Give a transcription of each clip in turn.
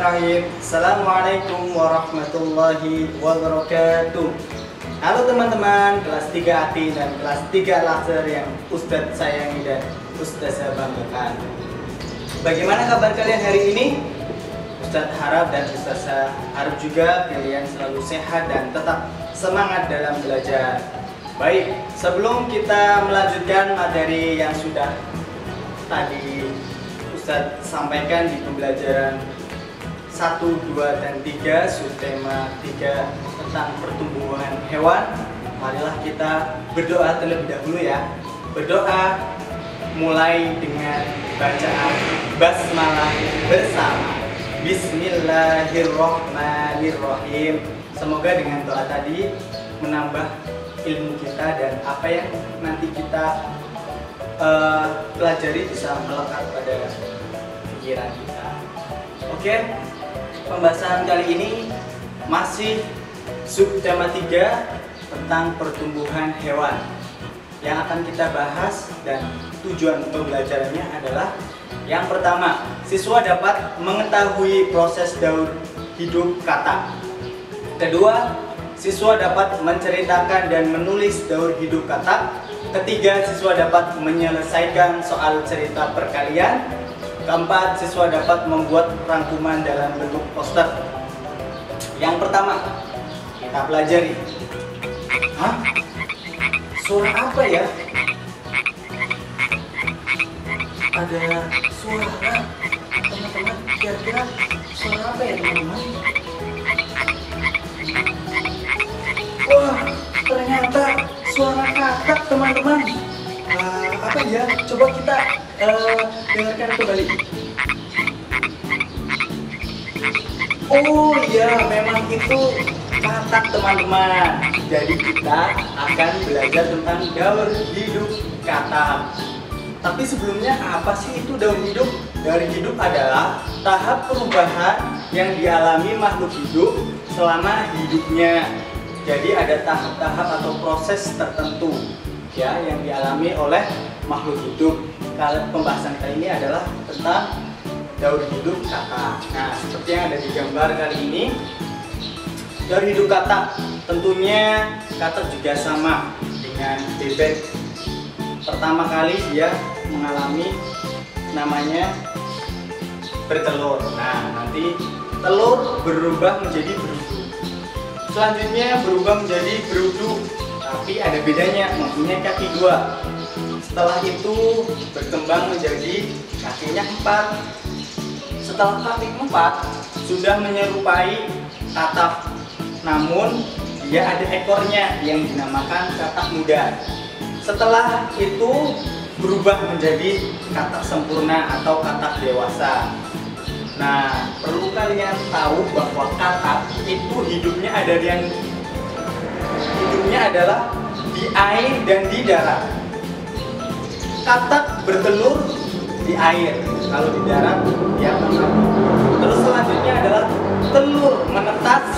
Bismillahirrahmanirrahim. Assalamualaikum warahmatullahi wabarakatuh. Halo teman-teman kelas 3 ATI dan kelas 3 Laser yang Ustadz sayangi dan Ustazah banggakan. Bagaimana kabar kalian hari ini? Ustadz harap dan Ustazah harap juga kalian selalu sehat dan tetap semangat dalam belajar. Baik, sebelum kita melanjutkan materi yang sudah tadi Ustadz sampaikan di pembelajaran 1, 2, dan 3 subtema 3 tentang pertumbuhan hewan, marilah kita berdoa terlebih dahulu ya. Berdoa mulai dengan bacaan basmalah bersama. Bismillahirrahmanirrahim. Semoga dengan doa tadi menambah ilmu kita dan apa yang nanti kita pelajari bisa melekat pada pikiran kita. Oke, pembahasan kali ini masih subtema 3 tentang pertumbuhan hewan. Yang akan kita bahas dan tujuan pembelajarannya adalah yang pertama, siswa dapat mengetahui proses daur hidup kata. Kedua, siswa dapat menceritakan dan menulis daur hidup kata. Ketiga, siswa dapat menyelesaikan soal cerita perkalian. Keempat, siswa dapat membuat rangkuman dalam bentuk poster. Yang pertama, kita pelajari. Hah? Suara apa ya? Ada suara. Teman-teman, kira-kira suara apa ya teman-teman? Wah, ternyata suara kakak teman-teman. Apa ya? Coba kita dengarkan kembali. Oh iya, memang itu katak teman-teman. Jadi kita akan belajar tentang daur hidup katak. Tapi sebelumnya apa sih itu daur hidup? Daur hidup adalah tahap perubahan yang dialami makhluk hidup selama hidupnya. Jadi ada tahap-tahap atau proses tertentu ya yang dialami oleh makhluk hidup. Kalau pembahasan kali ini adalah tentang daur hidup katak. Nah, seperti yang ada di gambar kali ini, daur hidup katak tentunya katak juga sama dengan bebek. Pertama kali dia mengalami namanya bertelur. Nah, nanti telur berubah menjadi berudu. Selanjutnya berubah menjadi berudu, tapi ada bedanya, mempunyai kaki 2. Setelah itu berkembang menjadi kakinya 4. Setelah kaki 4 sudah menyerupai katak, namun dia ada ekornya yang dinamakan katak muda. Setelah itu berubah menjadi katak sempurna atau katak dewasa. Nah, perlu kalian tahu bahwa katak itu hidupnya adalah di air dan di darat. Katak bertelur di air, kalau di darat dia mati. Terus selanjutnya adalah telur menetas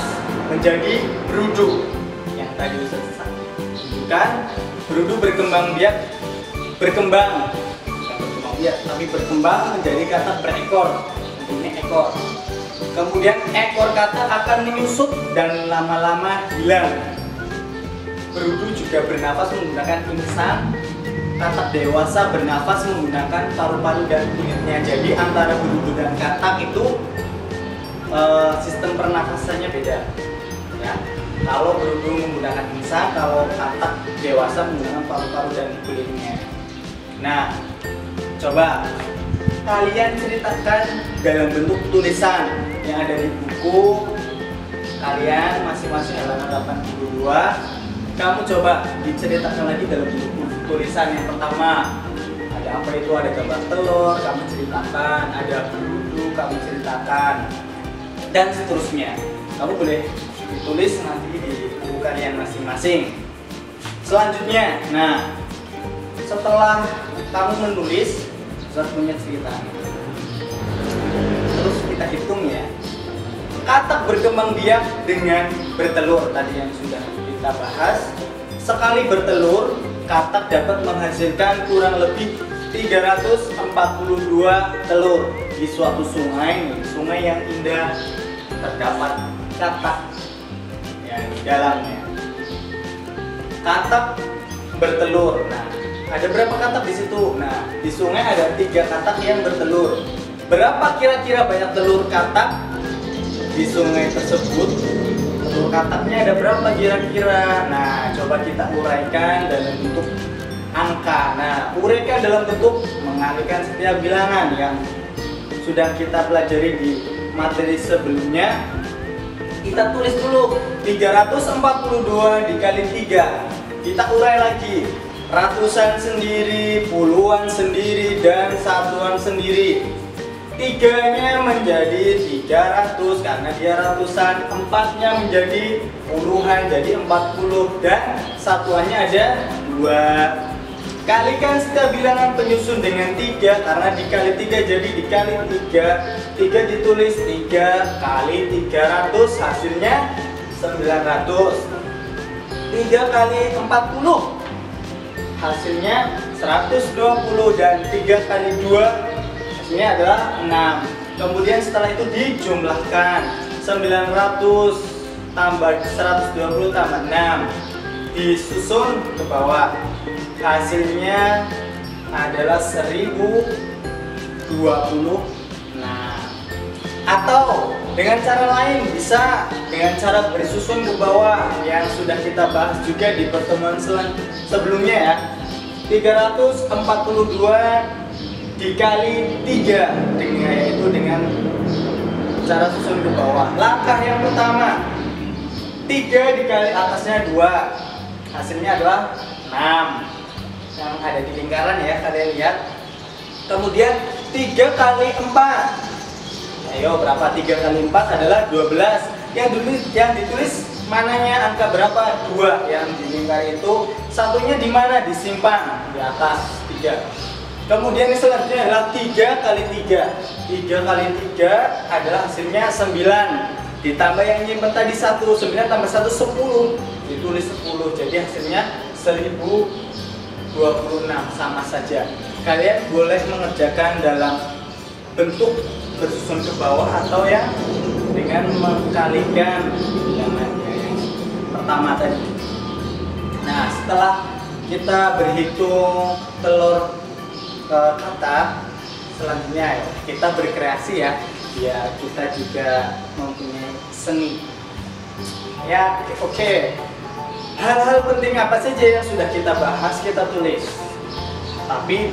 menjadi berudu. Yang tadi saya tunjukkan, berudu berkembang menjadi katak berekor, mempunyai ekor. Kemudian ekor katak akan menyusut dan lama-lama hilang. Berudu juga bernafas menggunakan insang. Katak dewasa bernafas menggunakan paru-paru dan kulitnya. Jadi antara berudu dan katak itu sistem pernafasannya beda. Ya. Kalau berudu menggunakan insang, kalau katak dewasa menggunakan paru-paru dan kulitnya. Nah, coba kalian ceritakan dalam bentuk tulisan yang ada di buku kalian masing-masing halaman 82. Kamu coba diceritakan lagi dalam bentuk tulisan. Yang pertama, ada apa itu? Ada gambar telur, kamu ceritakan. Ada berudu, kamu ceritakan. Dan seterusnya. Kamu boleh tulis nanti di buku kalian masing-masing. Selanjutnya, nah, setelah kamu menulis, Ustaz punya cerita. Terus kita hitung ya. Katak berkembang biak dengan bertelur tadi yang sudah kita bahas. Sekali bertelur, katak dapat menghasilkan kurang lebih 342 telur. di suatu sungai nih, sungai yang indah, terdapat katak yang di dalamnya. Katak bertelur. Nah, ada berapa katak di situ? Nah, di sungai ada 3 katak yang bertelur. Berapa kira-kira banyak telur katak di sungai tersebut? Telur kataknya ada berapa kira-kira? Nah, coba kita uraikan dalam bentuk angka. Nah, uraikan dalam bentuk mengalihkan setiap bilangan yang sudah kita pelajari di materi sebelumnya. Kita tulis dulu 342 dikali 3. Kita urai lagi. Ratusan sendiri, puluhan sendiri, dan satuan sendiri. 3-nya menjadi 300 karena dia ratusan, 4-nya menjadi puluhan jadi 40, dan satuannya ada 2. Kalikan setiap bilangan penyusun dengan 3 karena dikali 3 jadi dikali 3. 3 ditulis 3 kali 300 hasilnya 900. 3 kali 40 hasilnya 120, dan 3 kali 2 hasilnya adalah 6. Kemudian setelah itu dijumlahkan 900 tambah 120 tambah 6 disusun ke bawah. Hasilnya adalah 1026. Atau dengan cara lain, bisa dengan cara bersusun ke bawah yang sudah kita bahas juga di pertemuan sebelumnya ya. 342 dikali 3 yaitu dengan cara susun ke bawah. Langkah yang pertama, 3 dikali atasnya 2, hasilnya adalah 6 yang ada di lingkaran ya, kalian lihat. Kemudian 3 kali 4, ayo berapa? 3 kali 4 adalah 12. Yang ditulis mananya angka berapa? 2. Yang di lingkaran itu satunya di mana? Disimpan di atas 3. Kemudian yang selanjutnya adalah 3 kali 3. 3 kali 3 adalah hasilnya 9. Ditambah yang nyimpen tadi 1, 9 tambah 1 10. Ditulis 10. Jadi hasilnya 1026, sama saja. Kalian boleh mengerjakan dalam bentuk bersusun ke bawah atau yang dengan mengkalikan bilangannya yang pertama tadi. Nah, setelah kita berhitung telur katak, selanjutnya kita berkreasi ya, biar kita juga mempunyai seni ya. Oke. Hal-hal penting apa saja yang sudah kita bahas kita tulis, tapi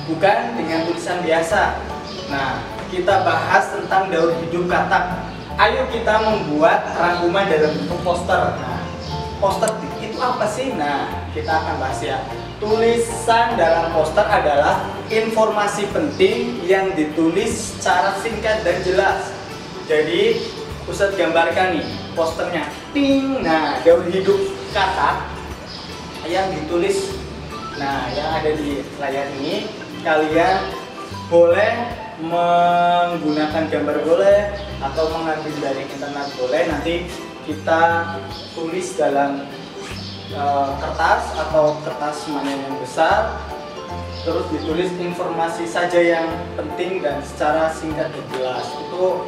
bukan dengan tulisan biasa. Nah, kita bahas tentang daur hidup katak. Ayo kita membuat rangkuman dalam bentuk poster. Nah, poster itu apa sih? Nah, kita akan bahas ya. Tulisan dalam poster adalah informasi penting yang ditulis secara singkat dan jelas. Jadi, Ustadz gambarkan nih posternya. Ting. Nah, daur hidup katak yang ditulis. Nah, yang ada di layar ini, kalian boleh menggunakan gambar boleh atau mengambil dari internet boleh. Nanti kita tulis dalam kertas atau kertas mana yang besar, terus ditulis informasi saja yang penting dan secara singkat dan jelas. Itu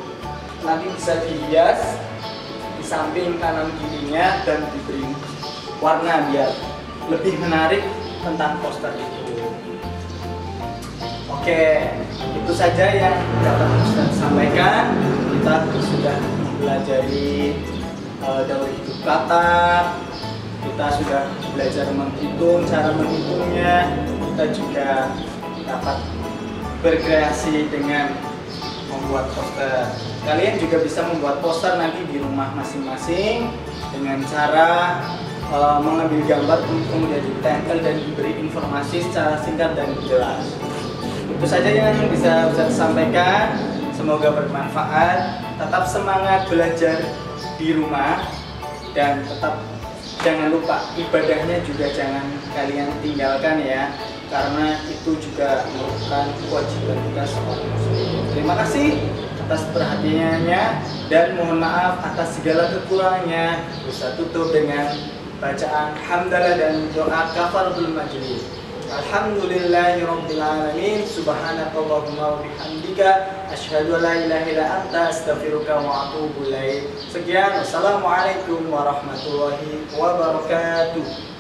nanti bisa dihias di samping kanan kirinya dan diberi warna biar lebih menarik tentang poster itu. Oke, itu saja yang dapat saya sampaikan. Kita sudah mempelajari daur hidup katak, kita sudah belajar menghitung, cara menghitungnya. Kita juga dapat berkreasi dengan membuat poster. Kalian juga bisa membuat poster nanti di rumah masing-masing dengan cara mengambil gambar, kemudian ditempel dan diberi informasi secara singkat dan jelas. Itu saja yang bisa saya sampaikan. Semoga bermanfaat. Tetap semangat belajar di rumah dan tetap jangan lupa ibadahnya juga jangan kalian tinggalkan ya, karena itu juga merupakan kewajiban kita seorang muslim. Terima kasih atas perhatiannya dan mohon maaf atas segala kekurangannya. Bisa tutup dengan bacaan hamdalah dan doa kafaratul majelis. Alhamdulillahirabbil alamin. Subhanakallahumma wa bihamdika asyhadu an la ilaha illa anta astaghfiruka wa atubu ilaik. Sekian, wassalamualaikum warahmatullahi wabarakatuh.